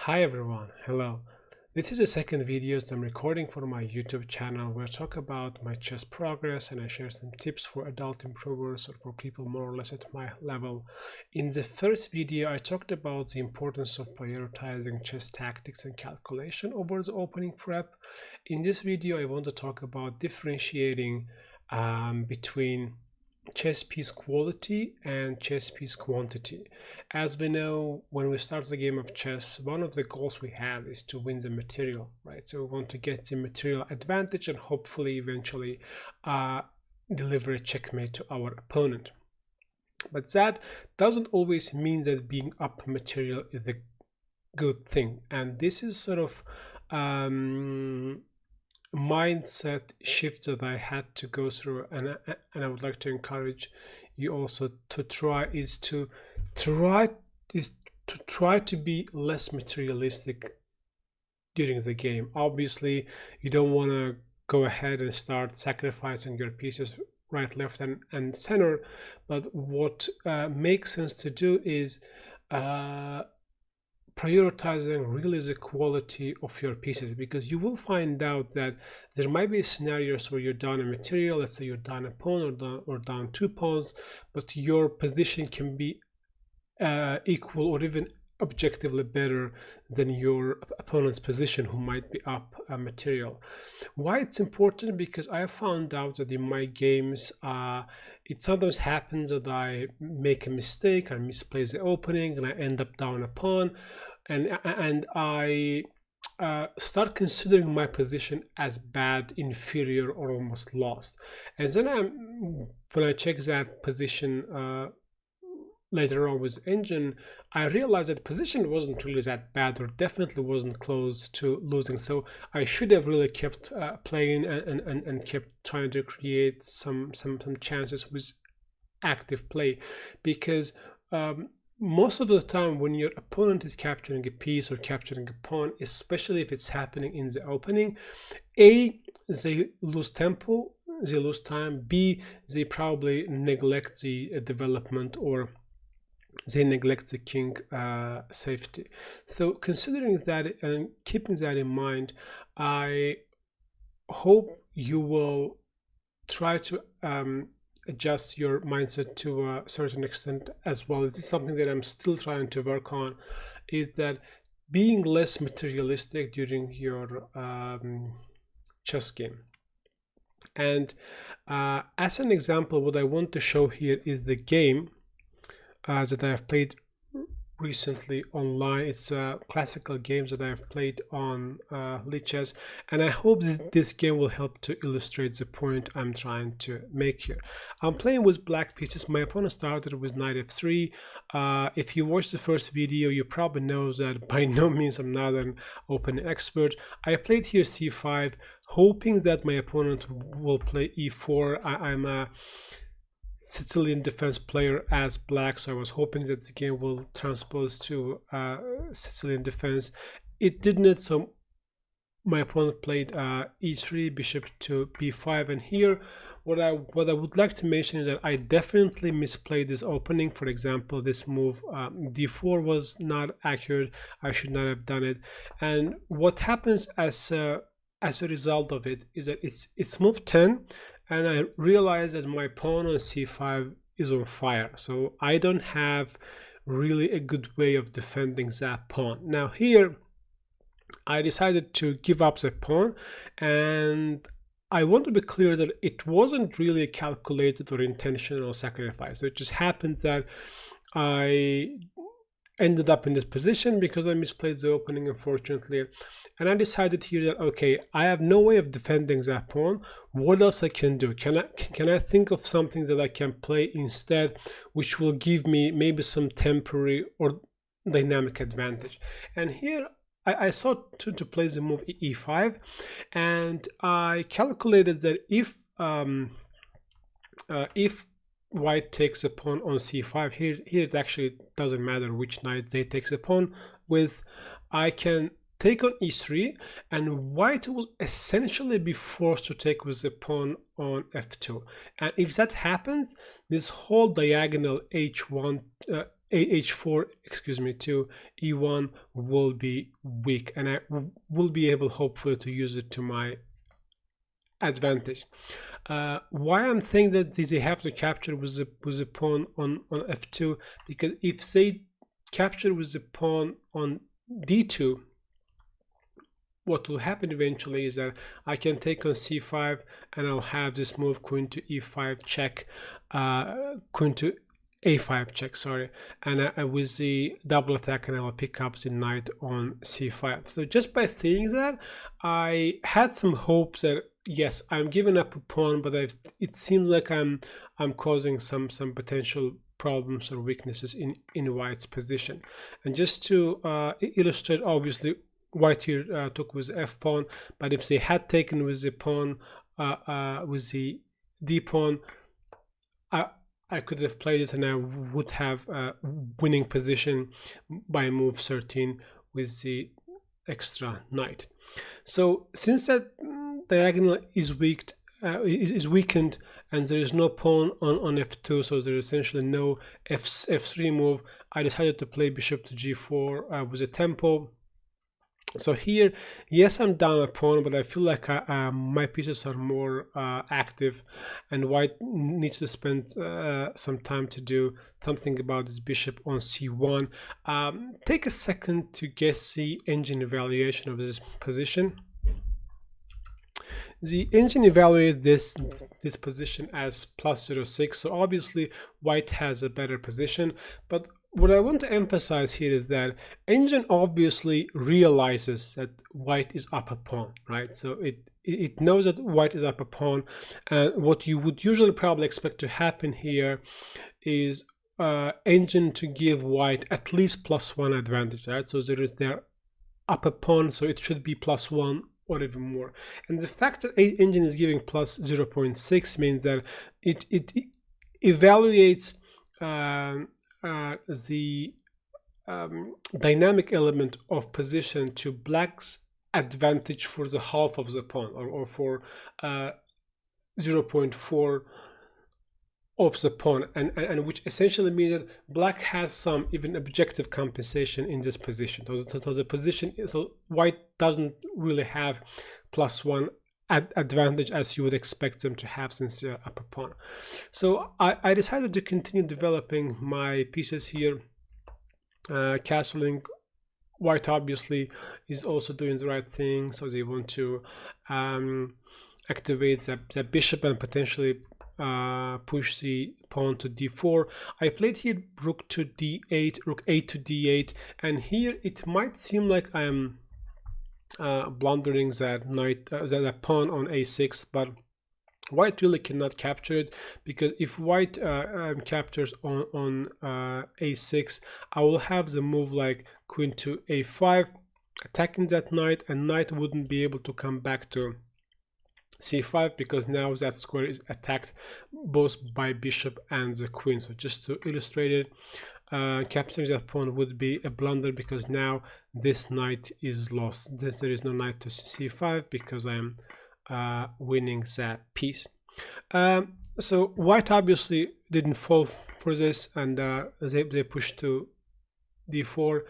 Hi everyone, hello. This is the second video that I'm recording for my YouTube channel where I talk about my chess progress and I share some tips for adult improvers or for people more or less at my level. In the first video, I talked about the importance of prioritizing chess tactics and calculation over the opening prep. In this video, I want to talk about differentiating between chess piece quality and chess piece quantity. As we know, when we start the game of chess, one of the goals we have is to win the material, right? So we want to get the material advantage and hopefully eventually deliver a checkmate to our opponent. But that doesn't always mean that being up material is a good thing. And this is sort of mindset shift that I had to go through, and I would like to encourage you also to try to be less materialistic during the game. Obviously, you don't want to go ahead and start sacrificing your pieces right, left, and center, but what makes sense to do is prioritizing really the quality of your pieces, because you will find out that there might be scenarios where you're down a material, let's say you're down a pawn or down 2 pawns, but your position can be equal or even objectively better than your opponent's position who might be up a material. Why it's important? Because I have found out that in my games it sometimes happens that I make a mistake, I misplace the opening and I end up down a pawn, and I start considering my position as bad, inferior, or almost lost. And then when I check that position later on with engine, I realized that the position wasn't really that bad, or definitely wasn't close to losing. So I should have really kept playing and kept trying to create some chances with active play, because most of the time when your opponent is capturing a piece or capturing a pawn, especially if it's happening in the opening, A, they lose tempo, they lose time, B, they probably neglect the development, or they neglect the king safety. So considering that and keeping that in mind, I hope you will try to adjust your mindset to a certain extent as well. This is something that I'm still trying to work on, is that being less materialistic during your chess game. And as an example, what I want to show here is the game that I have played recently online. It's a classical game that I have played on Lichess, and I hope this game will help to illustrate the point I'm trying to make here. I'm playing with black pieces. My opponent started with knight f3. If you watched the first video, you probably know that by no means I'm not an open expert. I played here c5, hoping that my opponent will play e4. I'm a Sicilian defense player as black, so I was hoping that the game will transpose to Sicilian defense. It didn't, so my opponent played e3, bishop to b5, and here what I would like to mention is that I definitely misplayed this opening. For example, this move d4 was not accurate. I should not have done it. And what happens as a result of it is that it's move 10, and I realize that my pawn on c5 is on fire, so I don't have really a good way of defending that pawn. Now here I decided to give up the pawn, and I want to be clear that it wasn't really a calculated or intentional sacrifice. It just happened that I ended up in this position because I misplayed the opening, unfortunately, and I decided here that okay, I have no way of defending that pawn. What else I can do? Can I think of something that I can play instead, which will give me maybe some temporary or dynamic advantage? And here I sought to play the move e5, and I calculated that if white takes a pawn on c5, here it actually doesn't matter which knight they takes a pawn with, I can take on e3, and white will essentially be forced to take with the pawn on f2. And if that happens, this whole diagonal h1 h4, excuse me, to e1 will be weak, and I will be able hopefully to use it to my advantage. Why I'm saying that they have to capture with the pawn on f2, because if they capture with the pawn on d2, what will happen eventually is that I can take on c5, and I'll have this move queen to e5 check, queen to a5 check, sorry, and with the double attack, and I will pick up the knight on c5. So just by saying that, I had some hopes that yes, I'm giving up a pawn, but it seems like I'm causing some potential problems or weaknesses in white's position. And just to illustrate, obviously white here took with f pawn, but if they had taken with the pawn, with the d pawn, I could have played it, and I would have a winning position by move 13 with the extra knight. So since that diagonal is weakened, and there is no pawn on f2, so there is essentially no f3 move, I decided to play bishop to g4 with a tempo. So here, yes, I'm down a pawn, but I feel like my pieces are more active, and white needs to spend some time to do something about this bishop on c1. Take a second to guess the engine evaluation of this position. The engine evaluates this position as +0.6, so obviously white has a better position, but what I want to emphasize here is that engine obviously realizes that white is up a pawn, right? So it knows that white is up a pawn, and what you would usually probably expect to happen here is engine to give white at least +1 advantage, right? So there is their up a pawn, so it should be +1 or even more. And the fact that engine is giving +0.6 means that it evaluates the dynamic element of position to black's advantage for the half of the pawn, or for 0.4 of the pawn, and which essentially means that black has some even objective compensation in this position. So the position, so white doesn't really have +1 advantage as you would expect them to have since they're up a pawn. So I decided to continue developing my pieces here, castling. White obviously is also doing the right thing, so they want to activate the bishop and potentially push the pawn to d4. I played here rook to d8, rook 8 to d8, and here it might seem like I am blundering that knight, that pawn on a6, but white really cannot capture it, because if white captures on a6, I will have the move like queen to a5, attacking that knight, and knight wouldn't be able to come back to c5, because now that square is attacked both by bishop and the queen. So just to illustrate it, capturing that pawn would be a blunder, because now this knight is lost. There is no knight to c5 because I am winning that piece. So white obviously didn't fall for this, and they pushed to d4.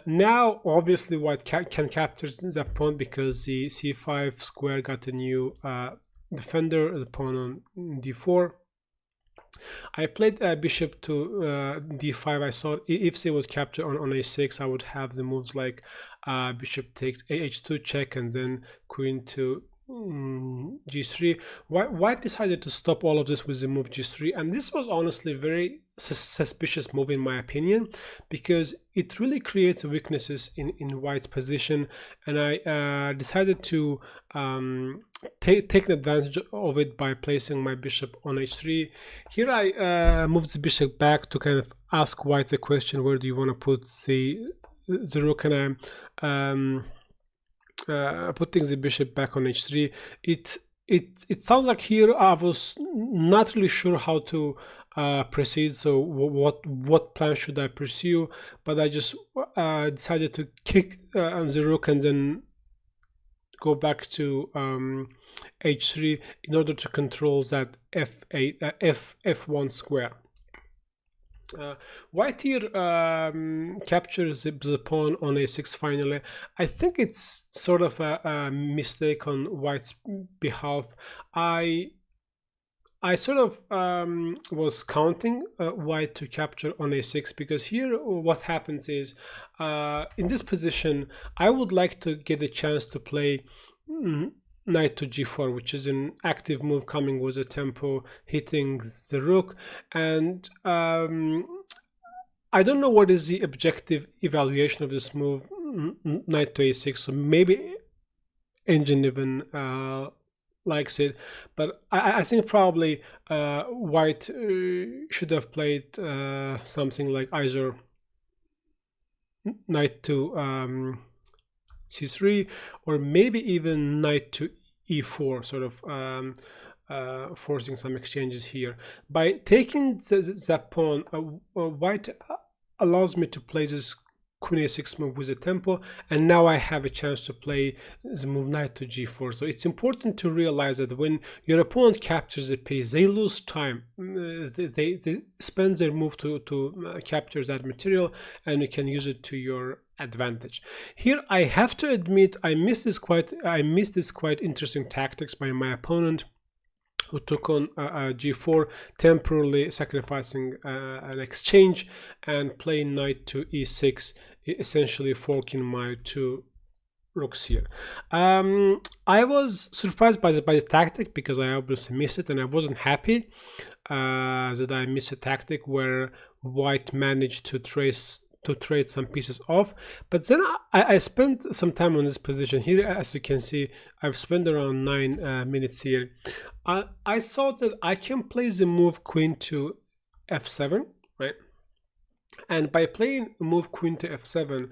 Now obviously white can capture that pawn, because the c5 square got a new defender, the pawn on d4. I played bishop to d5. I thought if they would capture on a6, I would have the moves like bishop takes h2 check, and then queen to g3. White decided to stop all of this with the move g3, and this was honestly very suspicious move in my opinion, because it really creates weaknesses in white's position, and I decided to take advantage of it by placing my bishop on h3. Here I moved the bishop back to kind of ask white the question, where do you want to put the rook, and I'm putting the bishop back on h3. It sounds like here I was not really sure how to proceed, so what plan should I pursue, but I just decided to kick the rook and then go back to h3 in order to control that f1 square. White here captures the pawn on a6 finally. I think it's sort of a mistake on White's behalf. I sort of was counting White to capture on a6, because here what happens is in this position I would like to get a chance to play knight to g4, which is an active move coming with a tempo hitting the rook. And I don't know what is the objective evaluation of this move, knight to a6, so maybe Engine even likes it, but I think probably White should have played something like either knight to c3, or maybe even knight to e4, sort of forcing some exchanges here. By taking that pawn, White allows me to play this queen a6 move with a tempo, and now I have a chance to play the move knight to g4. So it's important to realize that when your opponent captures the piece, they lose time. They spend their move to capture that material, and you can use it to your advantage. Here I have to admit I missed this quite interesting tactics by my opponent, who took on g4, temporarily sacrificing an exchange and playing knight to e6, essentially forking my two rooks here. I was surprised by the tactic, because I obviously missed it, and I wasn't happy that I missed a tactic where White managed to trade some pieces off. But then I spent some time on this position here. As you can see, I've spent around 9 minutes here. I thought that I can play the move queen to f7, right? And by playing move queen to f7,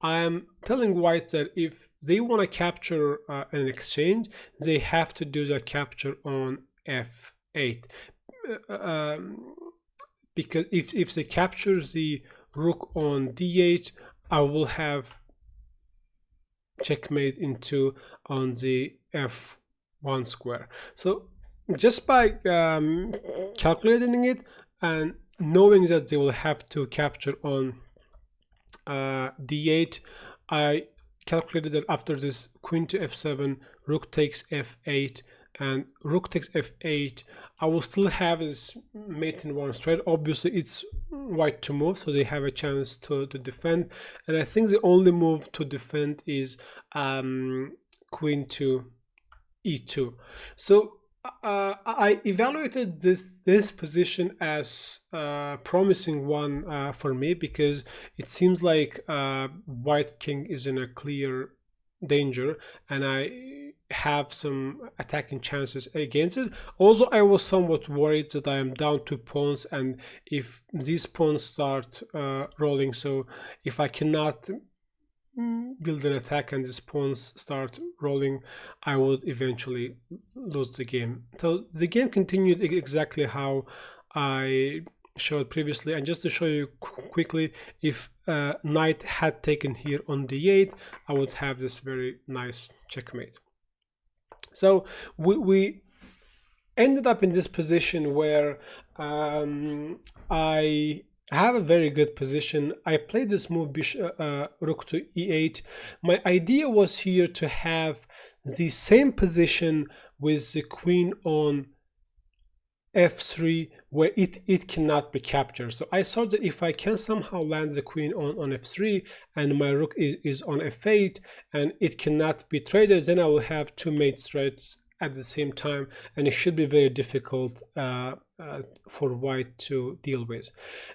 I am telling White that if they want to capture an exchange, they have to do that capture on f8, because if they capture the rook on d8, I will have checkmate into on the f1 square. So just by calculating it and knowing that they will have to capture on d8, I calculated that after this queen to f7, rook takes f8, and rook takes f8, I will still have his mate in one straight. Obviously it's White to move, so they have a chance to defend, and I think the only move to defend is queen to e2. So I evaluated this position as a promising one for me, because it seems like White king is in a clear danger, and I have some attacking chances against it. Also, I was somewhat worried that I am down 2 pawns, and if these pawns start rolling, so if I cannot build an attack and these pawns start rolling, I would eventually lose the game. So the game continued exactly how I showed previously, and just to show you quickly, if knight had taken here on d8, I would have this very nice checkmate. So we ended up in this position where I have a very good position. I played this move rook to e8. My idea was here to have the same position with the queen on f3, where it cannot be captured. So I thought that if I can somehow land the queen on f3 and my rook is on f8 and it cannot be traded, then I will have two mate threats at the same time, and it should be very difficult for White to deal with.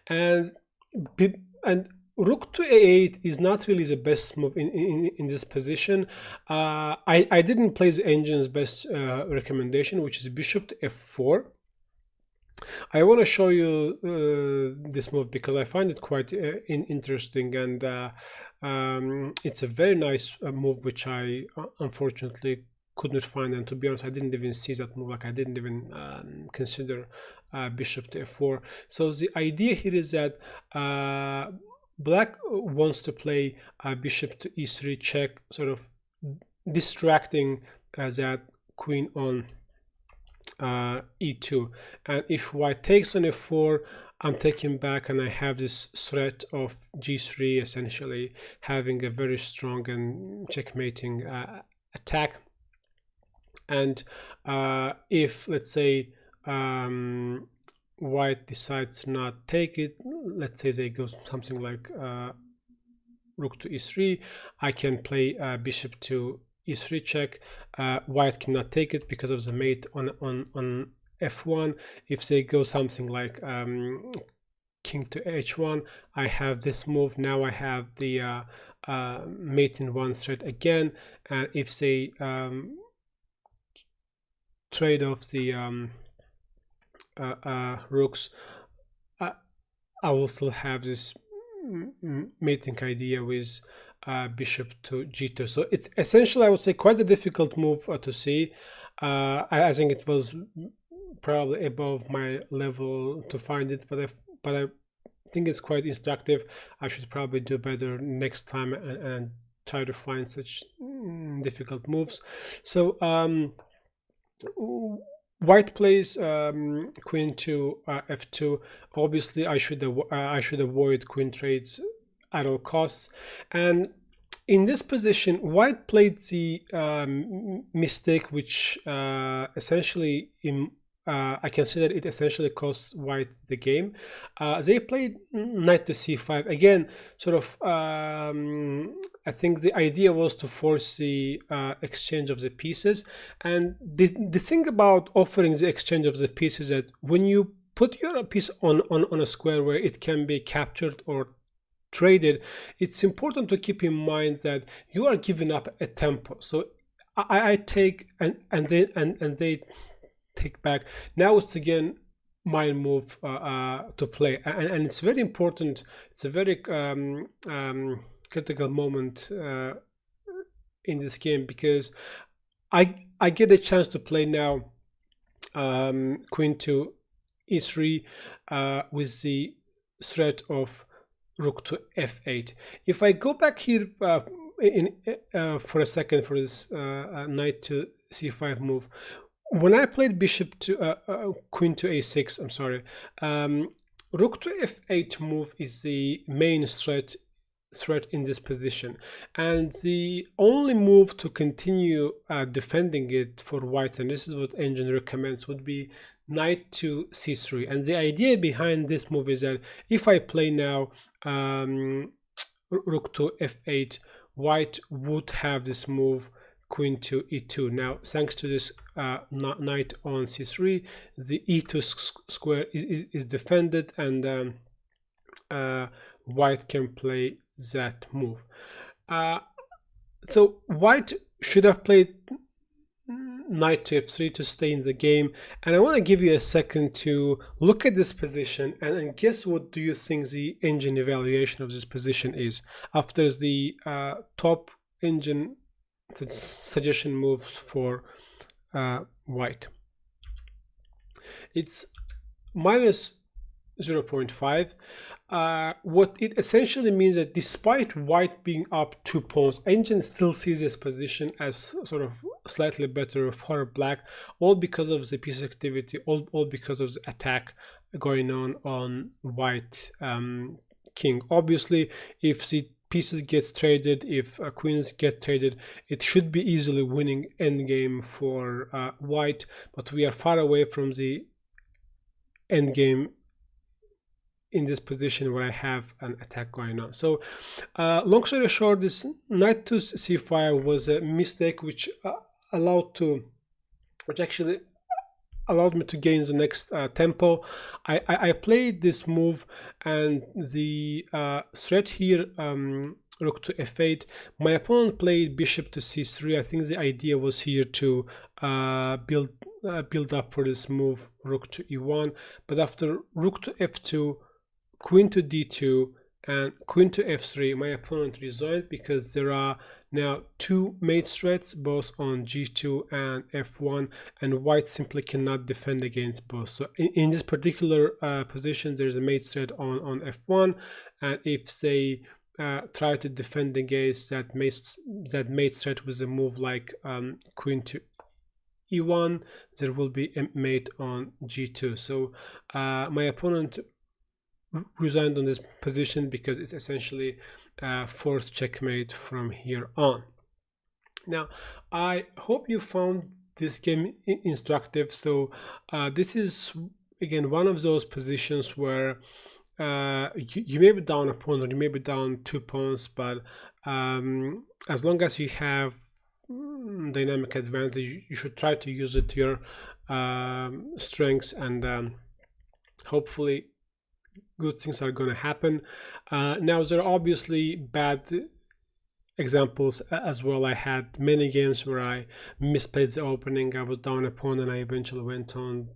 And rook to a8 is not really the best move in this position. I didn't play the engine's best recommendation, which is bishop to f4. I want to show you this move because I find it quite interesting, and it's a very nice move which I unfortunately could not find, and to be honest I didn't even see that move. Like, I didn't even consider bishop to f4. So the idea here is that black wants to play bishop to e3 check, sort of distracting that queen on e2, and if White takes on f4, I'm taking back, and I have this threat of g3 essentially having a very strong and checkmating attack. And if, let's say, white decides to not take it, let's say they go something like rook to e3, I can play bishop to e3 check. White cannot take it because of the mate on f1. If they go something like king to h1, I have this move. Now I have the mate in one thread again, and if they trade off the rooks, I will still have this mating idea with bishop to g2. So it's essentially, I would say, quite a difficult move to see. I think it was probably above my level to find it, but I think it's quite instructive. I should probably do better next time and try to find such difficult moves. So white plays queen to f2. Obviously, I should avoid queen trades at all costs. And in this position, white played the mistake, which essentially I consider it essentially cost white the game. They played knight to c5 again. Sort of, I think the idea was to force the exchange of the pieces. And the thing about offering the exchange of the pieces is that when you put your piece on a square where it can be captured or traded, it's important to keep in mind that you are giving up a tempo. So I take and they take back. Now it's again my move to play, and it's very important. It's a very critical moment in this game, because I get a chance to play now queen to e3 with the threat of rook to f8. If I go back here for a second for this knight to c5 move, when I played bishop to queen to a6, I'm sorry, rook to f8 move is the main threat in this position, and the only move to continue defending it for white, and this is what engine recommends, would be knight to c3. And the idea behind this move is that if I play now rook to f8, white would have this move queen to e2. Now, thanks to this knight on c3, the e2 square is defended, and white can play that move. So white should have played knight to f3 to stay in the game, and I want to give you a second to look at this position and guess what do you think the engine evaluation of this position is after the top engine suggestion moves for white. It's minus 0.5. What it essentially means that despite white being up 2 pawns, engine still sees this position as sort of slightly better for black, all because of the piece activity, all because of the attack going on white king. Obviously, if the pieces get traded, if queens get traded, it should be easily winning endgame for white, but we are far away from the endgame in this position where I have an attack going on. So long story short, this knight to c5 was a mistake which actually allowed me to gain the next tempo. I played this move, and the threat here, rook to f8. My opponent played bishop to c3. I think the idea was here to build up for this move, rook to e1. But after rook to f2, queen to d2, and queen to f3, my opponent resigned because there are now two mate threats, both on g2 and f1, and white simply cannot defend against both. So in this particular position, there's a mate threat on f1, and if they try to defend against that mate threat with a move like queen to e1, there will be a mate on g2. So my opponent resigned on this position because it's essentially forced checkmate from here on. Now, I hope you found this game instructive. So this is again one of those positions where you may be down a pawn or you may be down 2 pawns, but as long as you have dynamic advantage, you should try to use it to your strengths, and hopefully good things are going to happen. Now, there are obviously bad examples as well. I had many games where I misplayed the opening, I was down a pawn, and I eventually went on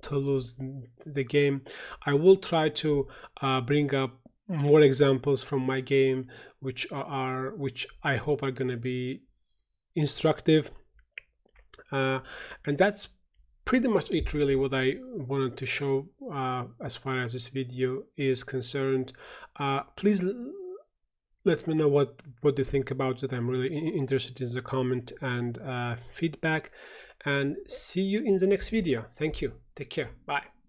to lose the game. I will try to bring up more examples from my game which I hope are going to be instructive, and that's pretty much it, really, what I wanted to show as far as this video is concerned. Please let me know what you think about it. I'm really interested in the comment and feedback, and see you in the next video. Thank you. Take care. Bye.